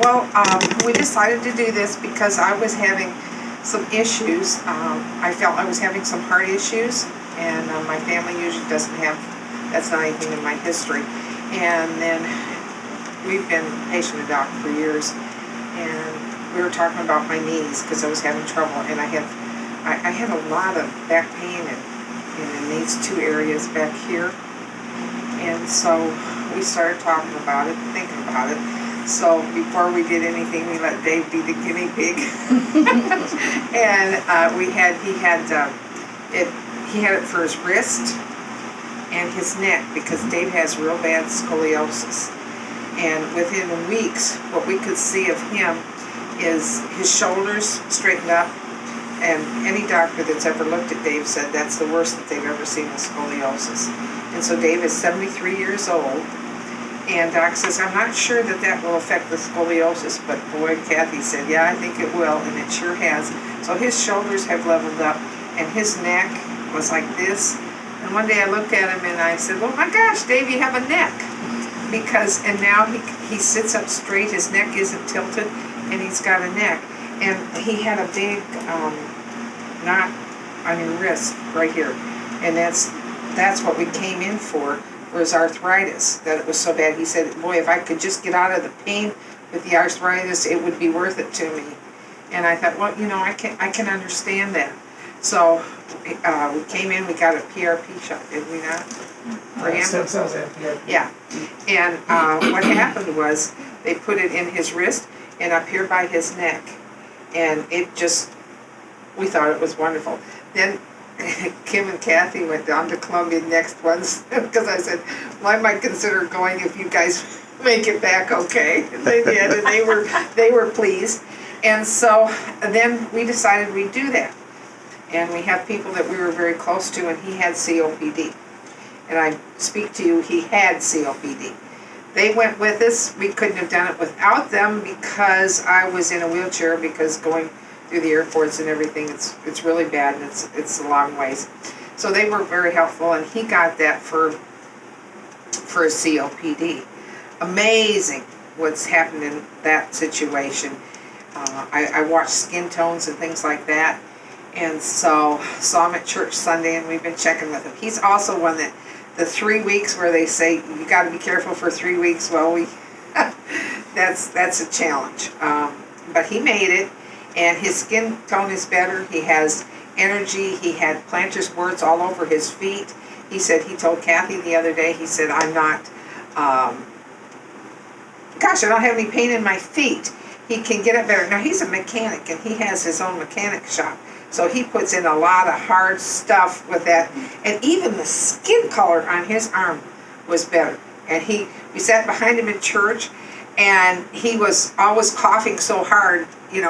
Well, we decided to do this because I was having some issues. I felt I was having some heart issues, and my family usually doesn't have, that's not anything in my history. And then we've been patient to doc for years, and we were talking about my knees because I was having trouble, and I had a lot of back pain in these two areas back here. And so we started talking about it, thinking about it. So before we did anything, we let Dave be the guinea pig. And he had it for his wrist and his neck, because Dave has real bad scoliosis. And within weeks, what we could see of him is his shoulders straightened up. And any doctor that's ever looked at Dave said that's the worst that they've ever seen with scoliosis. And so Dave is 73 years old. And Doc says, I'm not sure that will affect the scoliosis, but boy, Kathy said, yeah, I think it will, and it sure has. So his shoulders have leveled up, and his neck was like this. And one day I looked at him and I said, oh my gosh, Dave, you have a neck. And now he sits up straight, his neck isn't tilted, and he's got a neck. And he had a big knot on your wrist right here. And that's what we came in for, was arthritis, that it was so bad. He said, boy, if I could just get out of the pain with the arthritis, it would be worth it to me. And I thought, well, I can understand that. So we came in, we got a PRP shot, did we not? For him? Stem cells and PRP. Yeah. And what happened was they put it in his wrist and up here by his neck. And we thought it was wonderful. Then Kim and Kathy went down to Columbia next once, because I said, well, I might consider going if you guys make it back okay. And they did, and they were pleased. And so then we decided we'd do that. And we have people that we were very close to, and he had COPD. And I speak to you, he had COPD. They went with us. We couldn't have done it without them, because I was in a wheelchair, because going through the airports and everything, it's really bad, and it's a long ways. So they were very helpful, and he got that for his COPD. Amazing what's happened in that situation. I watched skin tones and things like that, and so saw him at church Sunday, and we've been checking with him. He's also one that the 3 weeks where they say you got to be careful for 3 weeks. Well, that's a challenge, but he made it. And his skin tone is better. He has energy. He had plantar's warts all over his feet. He said, he told Kathy the other day, he said, I'm not, gosh, I don't have any pain in my feet. He can get it better. Now, he's a mechanic, and he has his own mechanic shop. So he puts in a lot of hard stuff with that. And even the skin color on his arm was better. And we sat behind him in church, and he was always coughing so hard,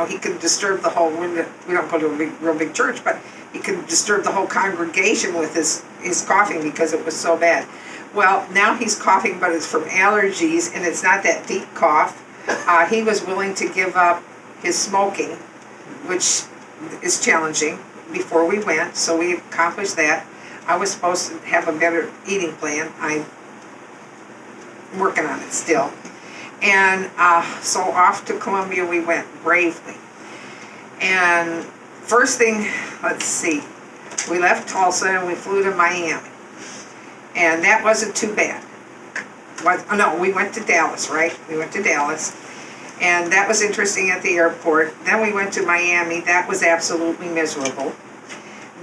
he could disturb the whole, we don't go to a real big church, but he could disturb the whole congregation with his coughing because it was so bad. Well, now he's coughing, but it's from allergies, and it's not that deep cough. He was willing to give up his smoking, which is challenging, before we went, so we accomplished that. I was supposed to have a better eating plan. I'm working on it still. And so off to Columbia we went bravely. And first thing, let's see, we left Tulsa and we flew to Miami. And that wasn't too bad. No, we went to Dallas, right? We went to Dallas. And that was interesting at the airport. Then we went to Miami. That was absolutely miserable.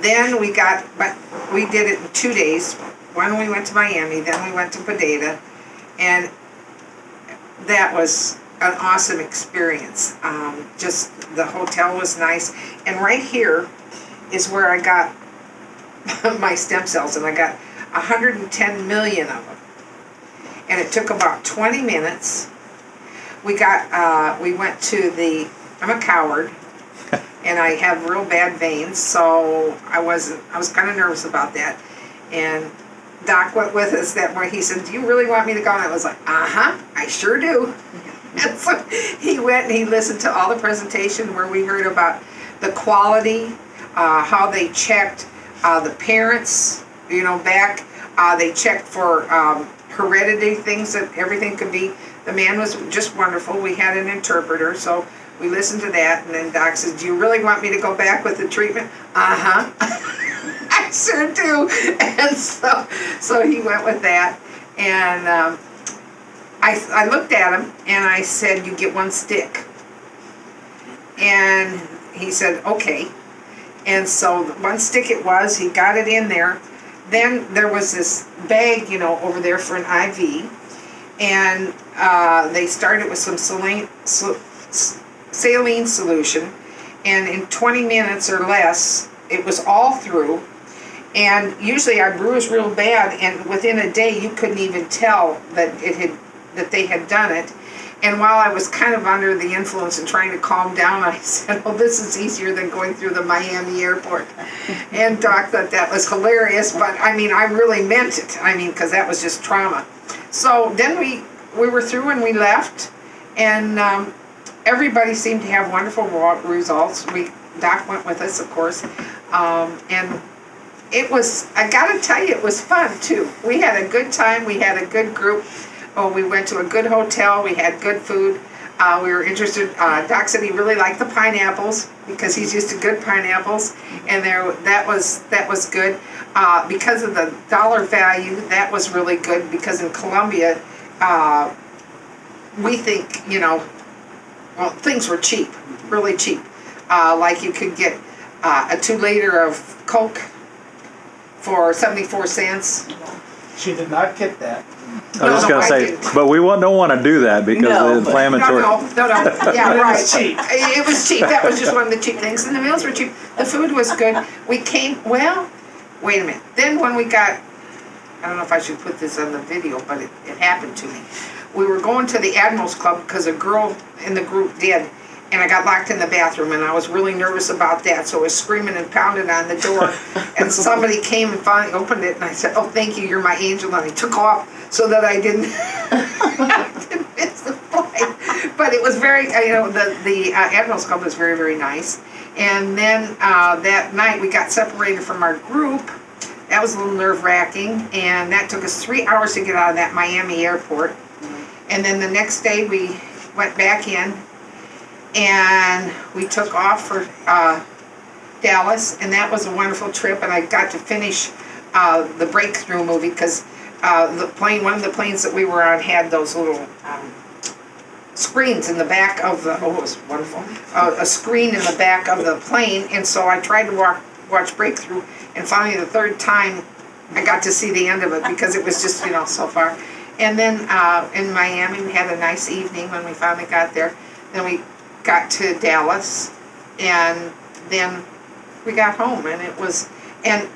Then we did it in 2 days. One, we went to Miami, then we went to Padeta. And that was an awesome experience. Just the hotel was nice. And right here is where I got my stem cells, and I got 110 million of them. And it took about 20 minutes. We went to I'm a coward, and I have real bad veins, so I was kind of nervous about that. And Doc went with us that morning. He said, do you really want me to go? And I was like, I sure do. And so he went and he listened to all the presentation where we heard about the quality, how they checked the parents, back. They checked for heredity things, that everything could be. The man was just wonderful. We had an interpreter, so we listened to that, and then Doc said, "Do you really want me to go back with the treatment?" Uh-huh. I sure do. And so he went with that, and I looked at him, and I said, "You get one stick." And he said, "Okay." And so one stick it was. He got it in there. Then there was this bag, over there for an IV, and they started with some saline solution, and in 20 minutes or less, it was all through. And usually I bruised real bad, and within a day you couldn't even tell that they had done it. And while I was kind of under the influence and trying to calm down, I said, "Oh, this is easier than going through the Miami airport." And Doc thought that was hilarious, but I really meant it. Because that was just trauma. So then we were through and we left, and everybody seemed to have wonderful results. Doc went with us, of course, and it was, I gotta tell you, it was fun too. We had a good time. We had a good group. We went to a good hotel. We had good food. We were interested. Doc said he really liked the pineapples because he's used to good pineapples, and that was good. Because of the dollar value, that was really good, because in Colombia, we think, things were cheap, really cheap. Like you could get a 2-liter of Coke for 74 cents. She did not get that. I was just going to say, but we don't want to do that because of the inflammatory. No. Yeah, right. It was cheap. It was cheap. That was just one of the cheap things. And the meals were cheap. The food was good. We came, wait a minute. Then when we got, I don't know if I should put this on the video, but it happened to me. We were going to the Admirals Club because a girl in the group did. And I got locked in the bathroom, and I was really nervous about that, so I was screaming and pounding on the door, and somebody came and finally opened it, and I said, "Oh, thank you, you're my angel," and I took off so that I didn't, miss the flight. But it was very, the Admirals Club was very, very nice. And then that night we got separated from our group. That was a little nerve-wracking, and that took us 3 hours to get out of that Miami airport. And then the next day we went back in, and we took off for Dallas, and that was a wonderful trip. And I got to finish the Breakthrough movie, because one of the planes that we were on had those little screens in the back of the, it was wonderful, a screen in the back of the plane. And so I tried to watch Breakthrough, and finally the third time I got to see the end of it, because it was just, so far. And then in Miami we had a nice evening when we finally got there. Then we got to Dallas, and then we got home, and it was, and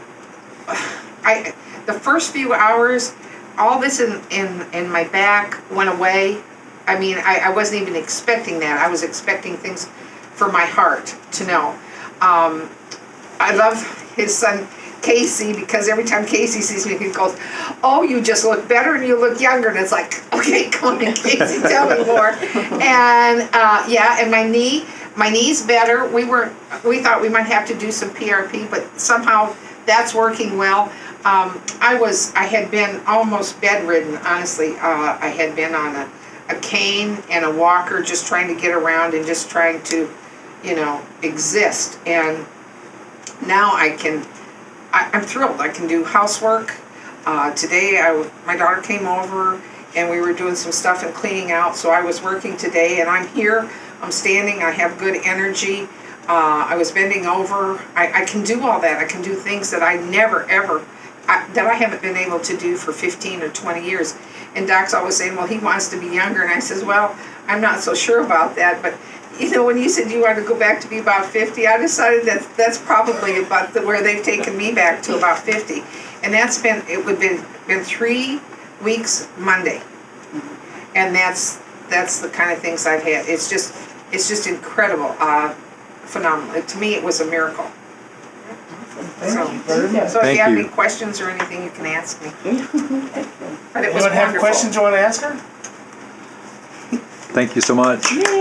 the first few hours, all this in my back went away. I wasn't even expecting that. I was expecting things for my heart to know. I love his son Casey, because every time Casey sees me, he goes, "Oh, you just look better and you look younger." And it's like, okay, come on, Casey, tell me more. And and my knee's better. We thought we might have to do some PRP, but somehow that's working well. I had been almost bedridden, honestly. I had been on a cane and a walker, just trying to get around and just trying to, exist. And now I'm thrilled. I can do housework. Today, my daughter came over, and we were doing some stuff and cleaning out, so I was working today, and I'm here. I'm standing. I have good energy. I was bending over. I can do all that. I can do things that I never, ever, that I haven't been able to do for 15 or 20 years. And Doc's always saying, well, he wants to be younger, and I says, well, I'm not so sure about that, but when you said you wanted to go back to be about 50, I decided that's probably about where they've taken me back to, about 50. And it would have been 3 weeks Monday. And that's the kind of things I've had. It's just incredible, phenomenal. To me, it was a miracle. So if you have any questions or anything, you can ask me. But it was wonderful. Have questions you want to ask her? Thank you so much.